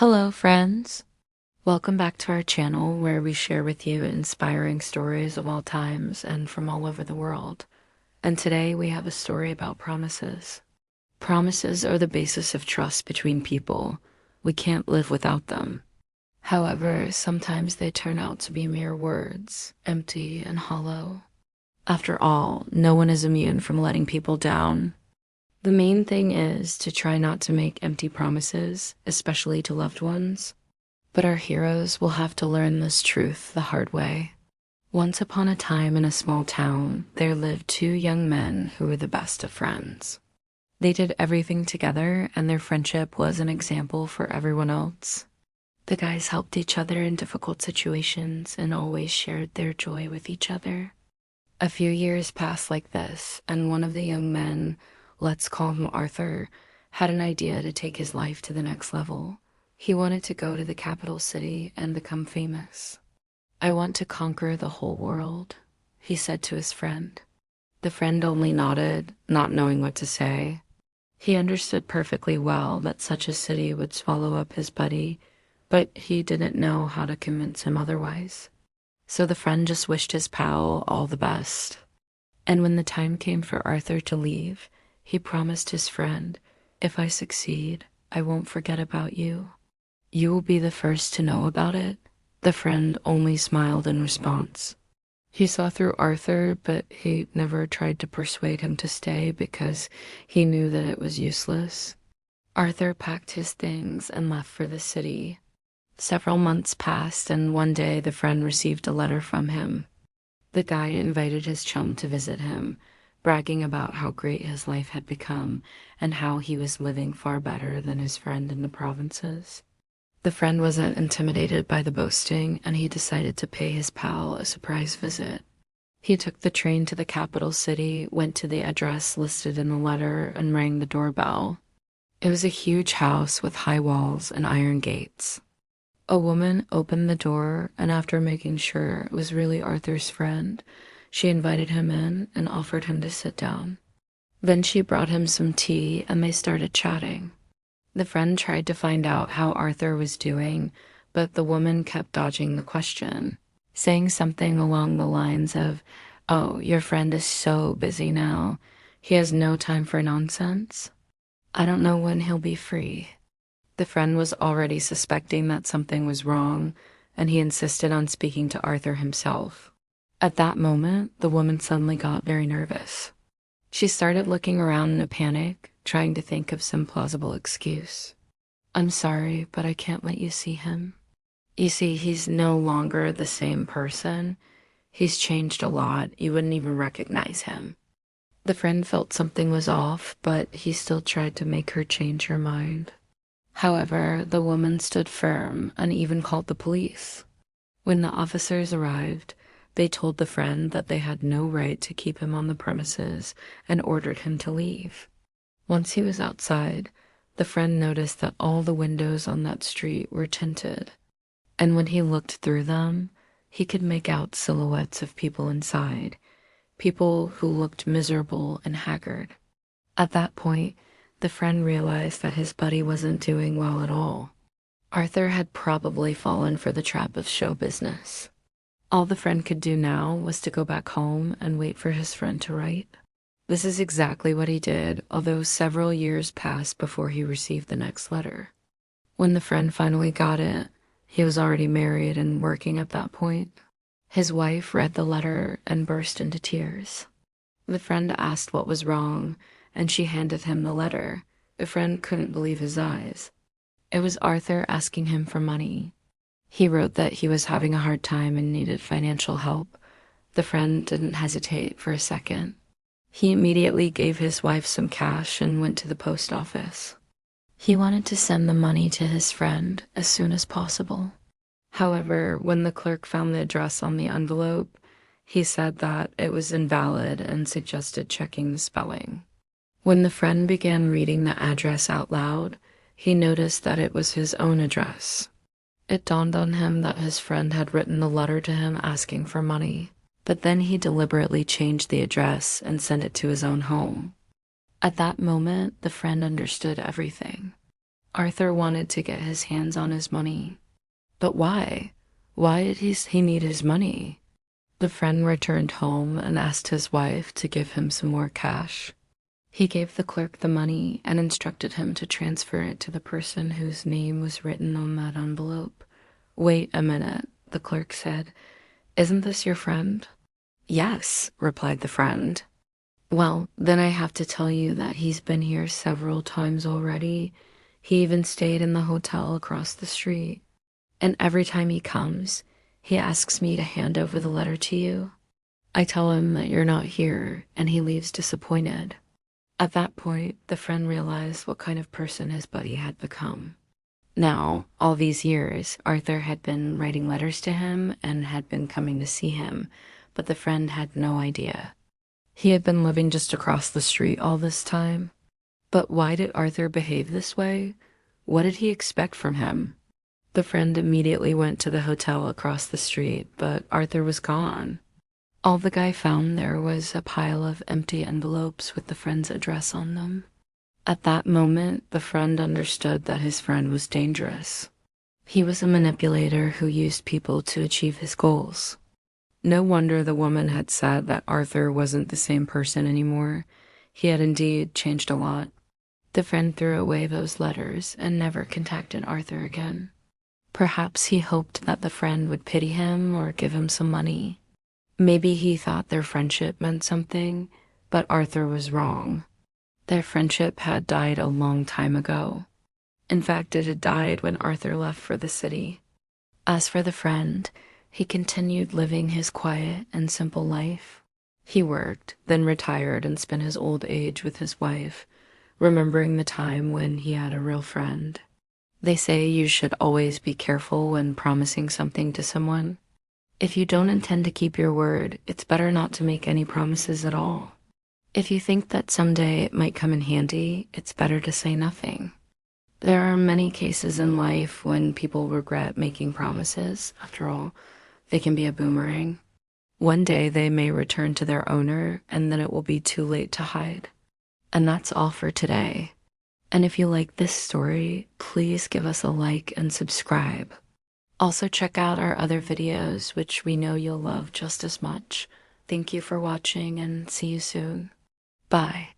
Hello, friends. Welcome back to our channel where we share with you inspiring stories of all times and from all over the world. And today we have a story about promises. Promises are the basis of trust between people. We can't live without them. However, sometimes they turn out to be mere words, empty and hollow. After all, no one is immune from letting people down. The main thing is to try not to make empty promises, especially to loved ones. But our heroes will have to learn this truth the hard way. Once upon a time in a small town, there lived two young men who were the best of friends. They did everything together, and their friendship was an example for everyone else. The guys helped each other in difficult situations and always shared their joy with each other. A few years passed like this, and one of the young men, let's call him Arthur, had an idea to take his life to the next level. He wanted to go to the capital city and become famous. "I want to conquer the whole world," he said to his friend. The friend only nodded, not knowing what to say. He understood perfectly well that such a city would swallow up his buddy, but he didn't know how to convince him otherwise. So the friend just wished his pal all the best. And when the time came for Arthur to leave, he promised his friend, "If I succeed, I won't forget about you. You will be the first to know about it." The friend only smiled in response. He saw through Arthur, but he never tried to persuade him to stay because he knew that it was useless. Arthur packed his things and left for the city. Several months passed, and one day the friend received a letter from him. The guy invited his chum to visit him, bragging about how great his life had become and how he was living far better than his friend in the provinces. The friend wasn't intimidated by the boasting, and he decided to pay his pal a surprise visit. He took the train to the capital city, went to the address listed in the letter, and rang the doorbell. It was a huge house with high walls and iron gates. A woman opened the door, and after making sure it was really Arthur's friend, she invited him in and offered him to sit down. Then she brought him some tea, and they started chatting. The friend tried to find out how Arthur was doing, but the woman kept dodging the question, saying something along the lines of, "Oh, your friend is so busy now. He has no time for nonsense. I don't know when he'll be free." The friend was already suspecting that something was wrong, and he insisted on speaking to Arthur himself. At that moment, the woman suddenly got very nervous. She started looking around in a panic, trying to think of some plausible excuse. "I'm sorry, but I can't let you see him. You see, he's no longer the same person. He's changed a lot. You wouldn't even recognize him." The friend felt something was off, but he still tried to make her change her mind. However, the woman stood firm and even called the police. When the officers arrived, they told the friend that they had no right to keep him on the premises and ordered him to leave. Once he was outside, the friend noticed that all the windows on that street were tinted, and when he looked through them, he could make out silhouettes of people inside, people who looked miserable and haggard. At that point, the friend realized that his buddy wasn't doing well at all. Arthur had probably fallen for the trap of show business. All the friend could do now was to go back home and wait for his friend to write. This is exactly what he did, although several years passed before he received the next letter. When the friend finally got it, he was already married and working at that point. His wife read the letter and burst into tears. The friend asked what was wrong, and she handed him the letter. The friend couldn't believe his eyes. It was Arthur asking him for money. He wrote that he was having a hard time and needed financial help. The friend didn't hesitate for a second. He immediately gave his wife some cash and went to the post office. He wanted to send the money to his friend as soon as possible. However, when the clerk found the address on the envelope, he said that it was invalid and suggested checking the spelling. When the friend began reading the address out loud, he noticed that it was his own address. It dawned on him that his friend had written a letter to him asking for money, but then he deliberately changed the address and sent it to his own home. At that moment, the friend understood everything. Arthur wanted to get his hands on his money. But why? Why did he need his money? The friend returned home and asked his wife to give him some more cash. He gave the clerk the money and instructed him to transfer it to the person whose name was written on that envelope. "Wait a minute," the clerk said. "Isn't this your friend?" "Yes," replied the friend. "Well, then I have to tell you that he's been here several times already. He even stayed in the hotel across the street. And every time he comes, he asks me to hand over the letter to you. I tell him that you're not here, and he leaves disappointed." At that point, the friend realized what kind of person his buddy had become. Now, all these years, Arthur had been writing letters to him and had been coming to see him, but the friend had no idea. He had been living just across the street all this time. But why did Arthur behave this way? What did he expect from him? The friend immediately went to the hotel across the street, but Arthur was gone. All the guy found there was a pile of empty envelopes with the friend's address on them. At that moment, the friend understood that his friend was dangerous. He was a manipulator who used people to achieve his goals. No wonder the woman had said that Arthur wasn't the same person anymore. He had indeed changed a lot. The friend threw away those letters and never contacted Arthur again. Perhaps he hoped that the friend would pity him or give him some money. Maybe he thought their friendship meant something, but Arthur was wrong. Their friendship had died a long time ago. In fact, it had died when Arthur left for the city. As for the friend, he continued living his quiet and simple life. He worked, then retired and spent his old age with his wife, remembering the time when he had a real friend. They say you should always be careful when promising something to someone. If you don't intend to keep your word, it's better not to make any promises at all. If you think that someday it might come in handy, it's better to say nothing. There are many cases in life when people regret making promises. After all, they can be a boomerang. One day they may return to their owner, and then it will be too late to hide. And that's all for today. And if you like this story, please give us a like and subscribe. Also check out our other videos, which we know you'll love just as much. Thank you for watching and see you soon. Bye.